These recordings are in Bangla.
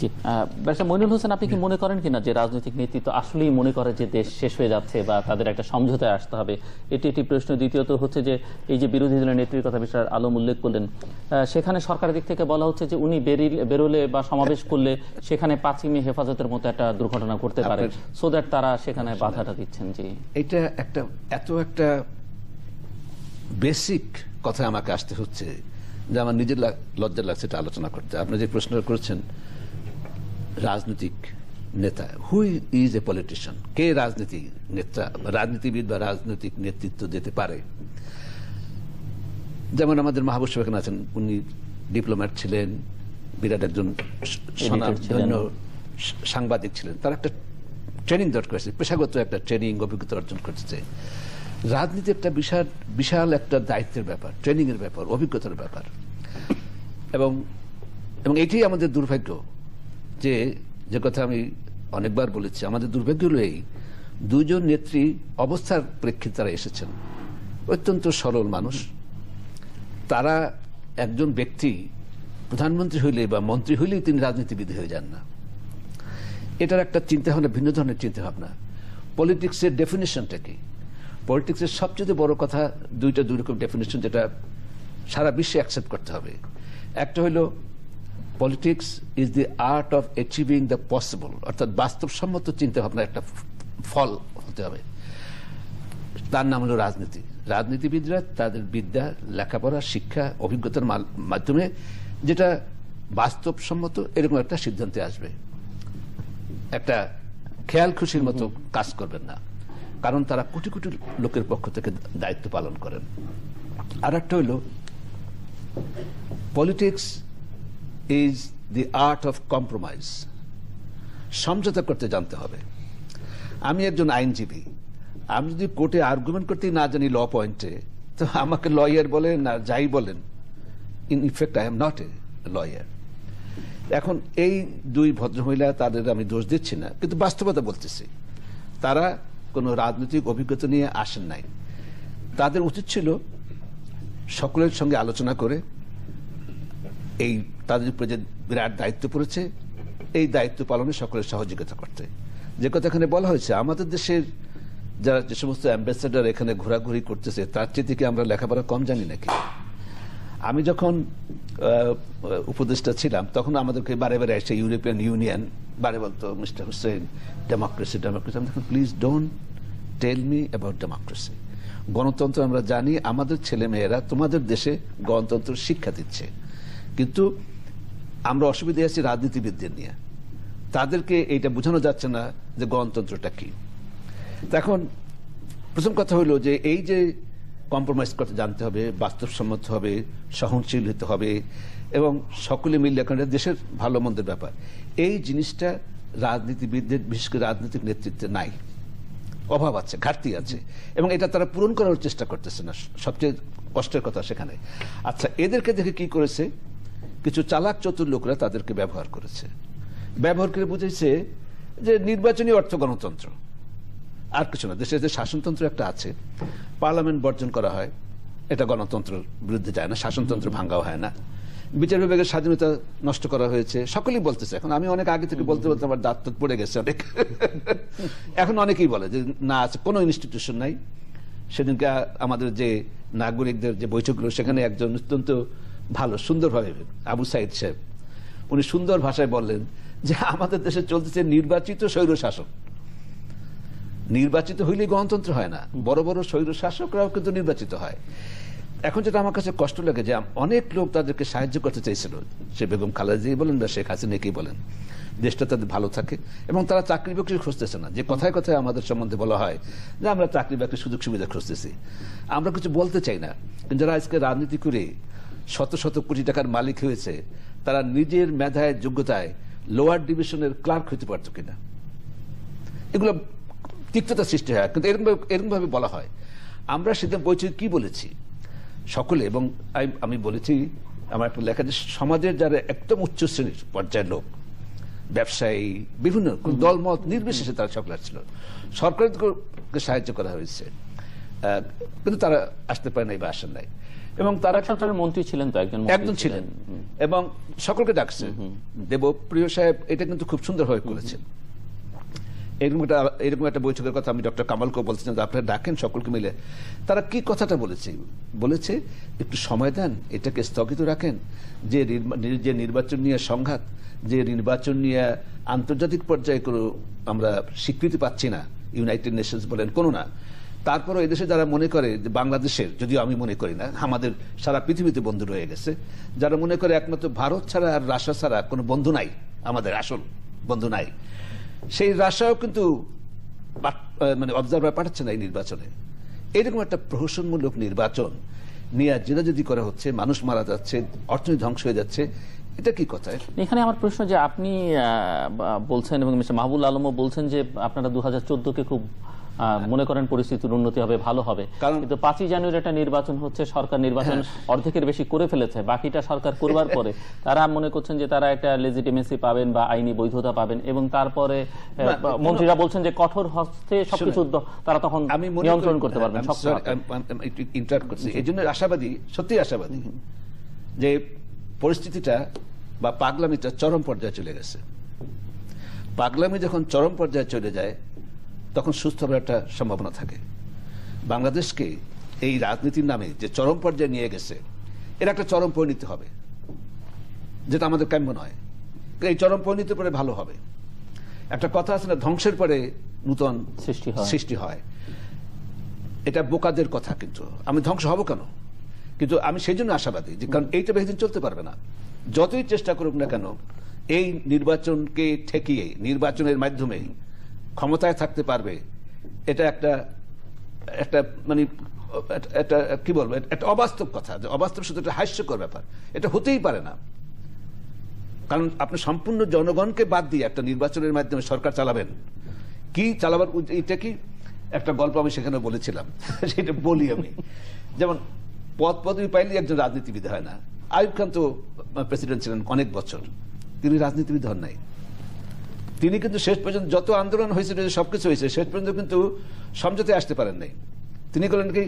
জি, ব্যারিস্টার মইনুল হোসেন, আপনি কি মনে করেন কিনা যে রাজনৈতিক নেতৃত্ব আসলেই মনে করে যে দেশ শেষ হয়ে যাচ্ছে বা তাদের একটা সমঝোতায় আসতে হবে? এটি একটি প্রশ্ন। দ্বিতীয়ত হচ্ছে যে এই যে বিরোধী দলের নেত্রীর কথা মিস্টার আলম উল্লেখ করলেন, সেখানে সরকারের দিক থেকে বলা হচ্ছে যে উনি বেরোলে বা সমাবেশ করলে সেখানে 5ই মে হেফাজতের মতো একটা দুর্ঘটনা ঘটতে পারে, সো দ্যাট তারা সেখানে বাধাটা দিচ্ছেন। জি, এটা একটা বেসিক কথা আমাকে আসতে হচ্ছে যে আমার নিজের লজ্জা লাগছে এটা আলোচনা করতে। আপনি যে প্রশ্ন করেছেন রাজনৈতিক নেতা, হু ইজ এ পলিটিশিয়ান, কে রাজনীতি নেতা, রাজনীতিবিদ বা রাজনৈতিক নেতৃত্ব দিতে পারে? যেমন আমাদের মাহবুব সাহেব এখানে আছেন, উনি ডিপ্লোম্যাট ছিলেন, বিরাট একজন স্বনামধন্য সাংবাদিক ছিলেন, তার একটা ট্রেনিং দরকার করেছে, পেশাগত একটা ট্রেনিং অভিজ্ঞতা অর্জন করতেছে। রাজনীতি একটা বিশাল একটা দায়িত্বের ব্যাপার, ট্রেনিং এর ব্যাপার, অভিজ্ঞতার ব্যাপার। এবং এটাই আমাদের দুর্ভাগ্য, যে কথা আমি অনেকবার বলেছি, আমাদের দুর্ভাগ্য হলো এই দুজন নেত্রী অবস্থার প্রেক্ষিতে তারা এসেছেন, অত্যন্ত সরল মানুষ। তারা একজন ব্যক্তি প্রধানমন্ত্রী হইলে বা মন্ত্রী হইলেই তিনি রাজনীতিবিদ হয়ে যান না। এটার একটা চিন্তাভাবনা, ভিন্ন ধরনের চিন্তাভাবনা। পলিটিক্সের ডেফিনেশনটা কি? পলিটিক্সের সবচেয়ে বড় কথা দুই রকম ডেফিনেশন, যেটা সারা বিশ্বে অ্যাকসেপ্ট করতে হবে। একটা হলো politics is the art of achieving the possible, অর্থাৎ বাস্তবসম্মত চিন্তাভাবনার একটা ফল হতে হবে। তার নাম হলো রাজনীতি। রাজনীতিবিদরা তাদের বিদ্যা, লেখাপড়া, শিক্ষা, অভিজ্ঞতার মাধ্যমে যেটা বাস্তবসম্মত এরকম একটা সিদ্ধান্তে আসবে। একটা খেয়াল খুশির মতো কাজ করবেন না, কারণ তারা কোটি কোটি লোকের পক্ষ থেকে দায়িত্ব পালন করেন। আর একটা হইল politics is the art of compromise, সমঝোতা করতে জানতে হবে। আমি একজন আইনজীবী, আমি যদি কোর্টে আর্গুমেন্ট করতে না জানি ল পয়েন্টে, তো আমাকে লয়ার বলেন না যাই বলেন, in effect I am not a lawyer. এখন এই দুই ভদ্রমহিলা, তাদের আমি দোষ দিচ্ছি না, কিন্তু বাস্তবতা বলতেছি, তারা কোনো রাজনৈতিক অভিজ্ঞতা নিয়ে আসেন নাই। তাদের উচিত ছিল সকলের সঙ্গে আলোচনা করে এই তাদের উপরে যে বিরাট দায়িত্ব পড়েছে, এই দায়িত্ব পালনে সকলের সহযোগিতা করতে। যে কথা এখানে বলা হয়েছে, আমাদের দেশের যারা যে সমস্ত অ্যাম্বাসেডার এখানে ঘোরাঘুরি করতেছে, তার চেয়ে থেকে আমরা লেখাপড়া কম জানি নাকি? আমি যখন উপদেষ্টা ছিলাম, তখন আমাদেরকে বারে বারে এসে ইউরোপিয়ান ইউনিয়ন বারে বলতো, মিস্টার হুসেন ডেমোক্রেসি ডেমোক্রেসি। আমি দেখুন, please don't tell me about democracy. গণতন্ত্র আমরা জানি, আমাদের ছেলে মেয়েরা তোমাদের দেশে গণতন্ত্র শিক্ষা দিচ্ছে, কিন্তু আমরা অসুবিধা আছি রাজনীতিবিদদের নিয়ে। তাদেরকে এইটা বোঝানো যাচ্ছে না যে গণতন্ত্রটা কি। এখন প্রথম কথা হলো যে এই যে কম্প্রোমাইজ করতে জানতে হবে, বাস্তবসম্মত হবে, সহনশীল হতে হবে, এবং সকলে মিলে এখন দেশের ভালো মন্দের ব্যাপার, এই জিনিসটা রাজনীতিবিদদের, বিশেষ করে রাজনৈতিক নেতৃত্বে নাই, অভাব আছে, ঘাটতি আছে, এবং এটা তারা পূরণ করার চেষ্টা করতেছে না। সবচেয়ে কষ্টের কথা সেখানে। আচ্ছা, এদেরকে দেখে কি করেছে? কিছু চালাক চতুর লোকরা তাদেরকে ব্যবহার করেছে, ব্যবহার করে বুঝেছে যে নির্বাচনী অর্থ গণতন্ত্র, আর কিছু না। দেশের যে শাসনতন্ত্র একটা আছে, পার্লামেন্ট বর্জন করা হয়, এটা গণতন্ত্রের বিরুদ্ধে যায় না, শাসনতন্ত্র ভাঙ্গাও হয় না। বিচার বিভাগের স্বাধীনতা নষ্ট করা হয়েছে, সকলেই বলতেছে। এখন আমি অনেক আগে থেকে বলতে বলতে আমার দাঁত পড়ে গেছে অনেক। এখন অনেকেই বলে যে না, আছে কোনো ইনস্টিটিউশন নাই। সেদিনকে আমাদের যে নাগরিকদের যে বৈঠকগুলো, সেখানে একজন অত্যন্ত ভালো সুন্দরভাবে, আবু সাইদ সাহেব, উনি সুন্দর ভাষায় বললেন যে আমাদের দেশে চলতেছে নির্বাচিত স্বৈর শাসক। নির্বাচিত হইলেই গণতন্ত্র হয় না, বড় বড় স্বৈর শাসকরাও কিন্তু নির্বাচিত হয়। এখন যেটা আমার কাছে কষ্ট লাগে, যে অনেক লোক তাদেরকে সাহায্য করতে চাইছিল, সে বেগম খালেদা জিয়া বলেন বা শেখ হাসিনাকেই বলেন, দেশটা তাদের ভালো থাকে, এবং তারা চাকরি বাকরি খুঁজতেছে না। যে কথায় কথায় আমাদের সম্বন্ধে বলা হয় যে আমরা চাকরি বাকরি সুযোগ সুবিধা খুঁজতেছি, আমরা কিছু বলতে চাই না। কিন্তু যারা আজকে রাজনীতি করে শত শত কোটি টাকার মালিক হয়েছে, তারা নিজের মেধায়, যোগ্যতায় লোয়ার ডিভিশনের ক্লার্ক হইতে পারত কিনা, এগুলো তিক্ততা সৃষ্টি হয়। কিন্তু এরকম ভাবে বলা হয়। আমরা সেদিন বইটি কি বলেছি সকলে, এবং আমি বলেছি আমার একটা লেখা, যে সমাজের যারা একদম উচ্চ শ্রেণীর পর্যায়ের লোক, ব্যবসায়ী, বিভিন্ন দলমত নির্বিশেষে তারা সকলে ছিল, সরকারকে সাহায্য করা হয়েছে, কিন্তু তারা আসতে পারে নাই বা আসেন নাই। এবং তারা সরকারের মন্ত্রী ছিলেন তো, একজন ছিলেন এবং সকলকে ডাকছে। দেবপ্রিয় সাহেব এটা কিন্তু খুব সুন্দরভাবে করেছেন। এরকম একটা বৈঠকের কথা আমি ডক্টর কামালকেও বলছিলাম যে আপনারা ডাকেন সকলকে মিলে। তারা কি কথাটা বলেছে একটু সময় দেন, এটাকে স্থগিত রাখেন, যে নির্বাচন নিয়ে সংঘাত, যে নির্বাচন নিয়ে আন্তর্জাতিক পর্যায়ে কোনো আমরা স্বীকৃতি পাচ্ছি না, ইউনাইটেড নেশনস বলেন কোনো না, তারপরও এদেশে যারা মনে করে যে বাংলাদেশের, যদিও আমি মনে করি না, আমাদের সারা পৃথিবীতে বন্ধু রয়ে গেছে, যারা মনে করে একমাত্র ভারত ছাড়া আর রাশিয়া ছাড়া কোনো বন্ধু নাই, আমাদের আসল বন্ধু নাই, সেই রাশিয়াও কিন্তু মানে অবজারভার পাঠাচ্ছে না এই নির্বাচনে। এরকম একটা প্রহসনমূলক নির্বাচন নিয়ে যদি করা হচ্ছে, মানুষ মারা যাচ্ছে, অর্থনীতি ধ্বংস হয়ে যাচ্ছে, এটা কি কথা? এখানে আমার প্রশ্ন যে আপনি বলছেন এবং মিস্টার মাহবুল আলমও বলছেন যে আপনারা 2014-কে খুব মনে করেন পরিস্থিতির উন্নতি হবে, ভালো হবে, কিন্তু 5ই জানুয়ারি একটা নির্বাচন হচ্ছে, সরকার নির্বাচন অর্ধেকের বেশি করে ফেলেছে, বাকিটা সরকার করবার পরে তারা মনে করছেন যে তারা একটা লেজিটিমেসি পাবেন বা আইনি বৈধতা পাবেন, এবং তারপরে মন্ত্রীরা বলছেন যে কঠোর হস্তে সবকিছু তারা তখন নিয়ন্ত্রণ করতে পারবেন। এই জন্য আশাবাদী, সত্যি আশাবাদী যে পরিস্থিতিটা বা পাগলামিটা চরম পর্যায়ে চলে গেছে। পাগলামি যখন চরম পর্যায়ে চলে যায় তখন সুস্থ হওয়ার একটা সম্ভাবনা থাকে। বাংলাদেশকে এই রাজনীতির নামে যে চরম পর্যায়ে নিয়ে গেছে, এর একটা চরম পরিণতি হবে, যেটা আমাদের কাম্য নয়। এই চরম পরিণতির পরে ভালো হবে। একটা কথা আছে না, ধ্বংসের পরে নূতন সৃষ্টি হয়। এটা বোকাদের কথা, কিন্তু আমি ধ্বংস হব কেন? কিন্তু আমি সেই জন্য আশাবাদী যে কারণ এইটা বেশি দিন চলতে পারবে না। যতই চেষ্টা করুক না কেন, এই নির্বাচনকে ঠেকিয়ে নির্বাচনের মাধ্যমে ক্ষমতায় থাকতে পারবে, এটা একটা মানে একটা কি বলবো, একটা অবাস্তব কথা, যে অবাস্তব শুধু একটা হাস্যকর ব্যাপার, এটা হতেই পারে না। কারণ আপনি সম্পূর্ণ জনগণকে বাদ দিয়ে একটা নির্বাচনের মাধ্যমে সরকার চালাবেন, কি চালাবার, এটা কি একটা গল্প আমি সেখানে বলেছিলাম, সেটা বলি আমি। যেমন পদবি পাইলে একজন রাজনীতিবিদ হয় না। আইয়ুব খান তো প্রেসিডেন্ট ছিলেন অনেক বছর, তিনি রাজনীতিবিদ হন নাই। তিনি কিন্তু শেষ পর্যন্ত যত আন্দোলন হয়েছে, সবকিছু হয়েছে, শেষ পর্যন্ত কিন্তু সমঝোতে আসতে পারেন নাই। তিনি করলেন কি,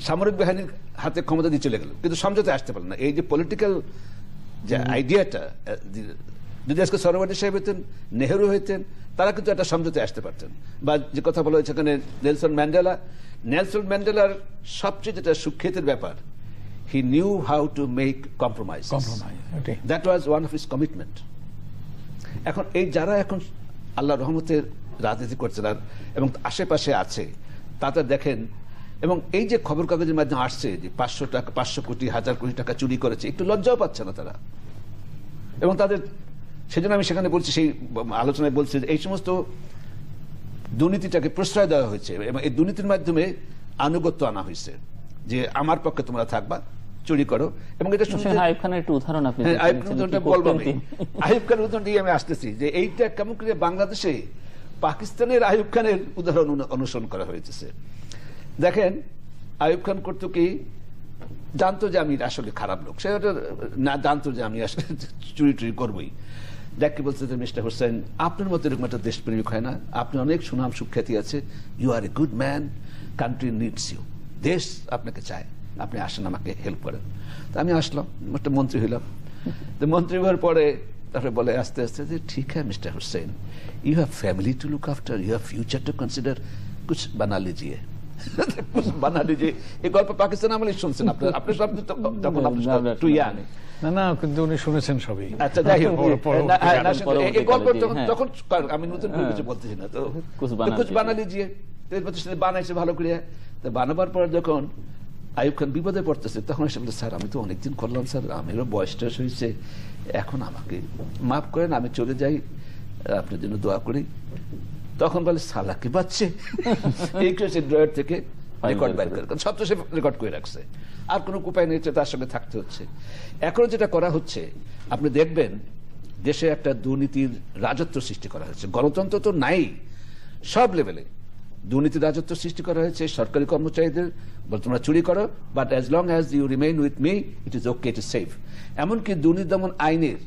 সামরিক বাহিনীর হাতে ক্ষমতা দিয়ে চলে গেল, কিন্তু সমঝোতে আসতে পারেন না। এই যে পলিটিক্যাল যে আইডিয়াটা, যদি আজকে সরোয়ার্দী সাহেব হইতেন, নেহেরু হইতেন, তারা কিন্তু একটা সমঝোতে আসতে পারতেন। বা যে কথা বলা হয়েছে এখানে নেলসন ম্যান্ডেলার সবচেয়ে যেটা সুখ্যাতির ব্যাপার, he knew how to make compromise. That was one of his commitment. এখন এই যারা এখন আল্লাহর রহমতের রাজনীতি করছে এবং আশেপাশে আছে, তাতে দেখেন, এবং এই যে খবর কাগজের মাধ্যমে আসছে যে 500 কোটি 1000 কোটি টাকা চুরি করেছে, একটু লজ্জাও পাচ্ছে না তারা। এবং তাদের, সেজন্য আমি সেখানে বলছি, সেই আলোচনায় বলছি যে এই সমস্ত দুর্নীতিটাকে প্রশ্রয় দেওয়া হয়েছে এবং এই দুর্নীতির মাধ্যমে আনুগত্য আনা হয়েছে, যে আমার পক্ষে তোমরা থাকবা, চুরি করো। এবং এটা আইয়ুব খানের একটা উদাহরণ, আপনি আইয়ুব খানের উদাহরণটা বলবো আমি। আইয়ুব খানের উদাহরণটি আমি আসতেছি, যে এইটা কেমন করে বাংলাদেশে পাকিস্তানের আইয়ুব খানের উদাহরণ অনুসরণ করা হয়েছে। দেখেন, আইয়ুব খান করতো কি, জানতো যে আমি আসলে খারাপ লোক, সে না জানতো যে আমি আসলে চুরি টুরি করবোই। দেখকে বলছে যে মিস্টার হোসেন, আপনার মতো এরকম একটা দেশপ্রেমিক হয় না, আপনি অনেক সুনাম সুখ্যাতি আছে, you are a good man, country needs you, দেশ আপনাকে চায়, আপনি আসেন, আমাকে হেল্প করেন। তো আমি আসলাম, একটা মন্ত্রী হইলাম। তো মন্ত্রী হওয়ার পরে তারপরে বলে আস্তে আস্তে যে ঠিক হ্যাঁ mister Hossain, you have family to look after, you have future to consider, কুছ বানা লিজিয়ে। এই গল্প পাকিস্তান আমলে শুনছেন আপনি সব তখন টু ইয়াং। না, কিন্তু উনি শুনেছেন সবই। আচ্ছা, যাই হোক, এই গল্প তখন আমি নতুন কিছু বলতেছি না, তো কুছ বানা লিজিয়ে, বানাইছে ভালো করে। বানাবার পর যখন আইয়ুব খান বিপদে পড়তেছে, তখন এসে বলছে, স্যার আমি তো অনেকদিন করলাম স্যার, আমিরও বয়স টয়স হয়েছে, এখন আমাকে মাফ করেন, আমি চলে যাই, আপনার জন্য দোয়া করি। তখন বলে, সালাকে বাচ্চে, এই ড্রয়ার থেকে রেকর্ড বাইর করে, সব তো সে রেকর্ড করে রাখছে, আর কোনো উপায় নেই, তার সঙ্গে থাকতে হচ্ছে। এখন যেটা করা হচ্ছে, আপনি দেখবেন দেশে একটা দুর্নীতির রাজত্ব সৃষ্টি করা হয়েছে। গণতন্ত্র তো নাই, সব লেভেলে দুর্নীতির রাজত্ব সৃষ্টি করা হয়েছে। সরকারি কর্মচারীদের বলে তোমরা চুরি করো, but as long as you remain with me, it is okay, it is safe. এমনকি দুর্নীতি দমন আইনের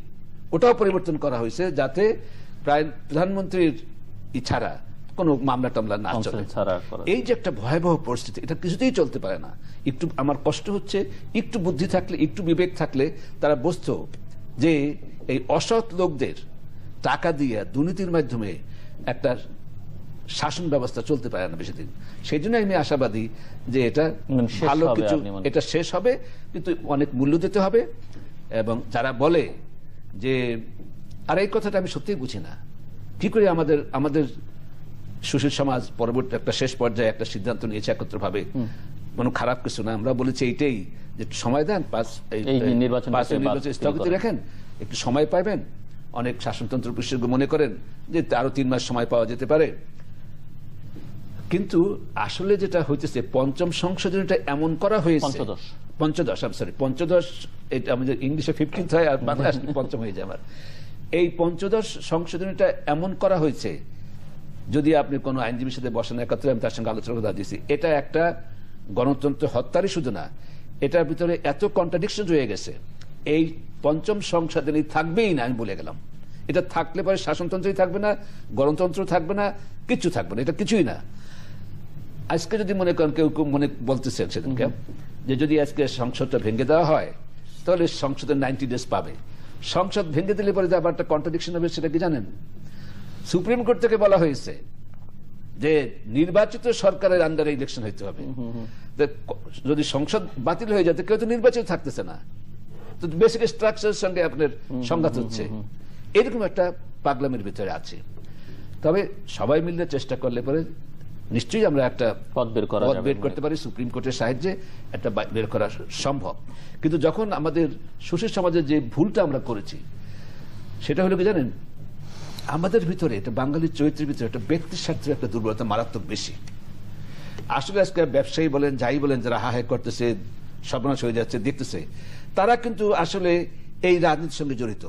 ওটাও পরিবর্তন করা হয়েছে, যাতে প্রায় প্রধানমন্ত্রীর ছাড়া কোনো মামলা টামলা না চলে। কনসেন্ট ছাড়া করা এই যে একটা ভয়াবহ পরিস্থিতি, এটা কিছুতেই চলতে পারে না। একটু আমার কষ্ট হচ্ছে, একটু বুদ্ধি থাকলে, একটু বিবেক থাকলে তারা বুঝতো যে এই অসৎ লোকদের টাকা দিয়ে দুর্নীতির মাধ্যমে একটা শাসন ব্যবস্থা চলতে পারে না বেশি দিন। সেই জন্য আমি আশাবাদী যে এটা শেষ ভালো হবে, কিছু, আপনি মনে এটা শেষ হবে, কিন্তু অনেক মূল্য দিতে হবে। এবং যারা বলে যে, আর এই কথাটা আমি সত্যিই বুঝি না, কি করে আমাদের সুশীল সমাজ পরবর্তী একটা শেষ পর্যায়ে একটা সিদ্ধান্ত নিয়েছে একত্রভাবে, কোনো খারাপ কিছু না। আমরা বলেছি এইটাই যে একটু সময় দেন, এই যে নির্বাচন স্থগিত রাখেন, একটু সময় পাবেন। অনেক শাসনতন্ত্র বিশেষজ্ঞ মনে করেন যে আরো 3 মাস সময় পাওয়া যেতে পারে। কিন্তু আসলে যেটা হইতেছে, পঞ্চম সংশোধনীটা এমন করা হয়েছে, পঞ্চদশ, এটা আমাদের ইংলিশে 15th হয় আর বাংলায় পঞ্চম হয়ে যায় আমার। এই পঞ্চদশ সংশোধনীটা এমন করা হয়েছে, যদি আপনি কোনো আইনজীবীর সাথে বসেন একত্রে, আমি তার সঙ্গে আলোচনা করে দিয়েছি, এটা একটা গণতন্ত্র হত্যারই শুধু না, এটার ভিতরে এত কন্ট্রাডিকশন রয়ে গেছে। এই পঞ্চম সংশোধনী থাকবেই না, আমি বলে গেলাম। এটা থাকলে পরে শাসনতন্ত্রই থাকবে না, গণতন্ত্র থাকবে না, কিচ্ছু থাকবে না, এটা কিছুই না। আজকে যদি মনে করেন, কেউ কেউ মনে বলতেছেন সেদিনকে যে যদি আজকে সংসদটা ভেঙে দেওয়া হয় তাহলে সংসদের 90 ডেজ পাবে। সংসদ ভেঙে দিলে পরে যে আবার একটা কন্ট্রাডিকশন হবে, সেটা কি জানেন? সুপ্রিম কোর্ট থেকে বলা হয়েছে যে নির্বাচিত সরকারের আন্ডারে ইলেকশন হইতে হবে। যদি সংসদ বাতিল হয়ে যায়, কেউ তো নির্বাচিত থাকতেছে না, তো বেসিক স্ট্রাকচারের সঙ্গে আপনার সংঘাত হচ্ছে। এরকম একটা পাগলামের ভিতরে আছে। তবে সবাই মিলে চেষ্টা করলে পরে নিশ্চয়ই আমরা একটা পথ বের করতে পারি, সুপ্রিম কোর্টের সাহায্যে একটা বের করা সম্ভব। কিন্তু যখন আমাদের সুশীল সমাজের যে ভুলটা আমরা করেছি, সেটা হলো কি জানেন, আমাদের ভিতরে, এটা বাঙালির চরিত্রের ভিতরে একটা ব্যক্তির স্বার্থের একটা দুর্বলতা মারাত্মক বেশি। আসলে আজকে ব্যবসায়ী বলেন, যাই বলেন, যারা হাহাই করতেছে, সর্বনাশ হয়ে যাচ্ছে দেখতেছে, তারা কিন্তু আসলে এই রাজনীতির সঙ্গে জড়িত।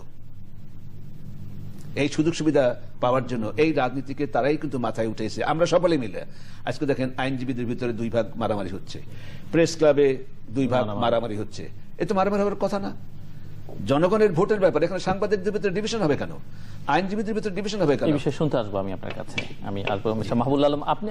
এই সুযোগ সুবিধা পাওয়ার জন্য এই রাজনীতিকে তারাই কিন্তু মাথায় উঠেছে। আমরা সকলে মিলে আজকে দেখেন, আইনজীবীদের ভিতরে 2 ভাগ মারামারি হচ্ছে, প্রেস ক্লাবে 2 ভাগ মারামারি হচ্ছে। এ তো মারামারি হওয়ার কথা না। জনগণের ভোটের ব্যাপার, এখানে সাংবাদিকদের ভিতরে ডিভিশন হবে কেন? আইনজীবীদের ভিতরে ডিভিশন হবে কেন? এই বিষয়ে শুনতে আসবো আমি আপনার কাছে। আমি আসবো মাহবুবুল আলম। আপনি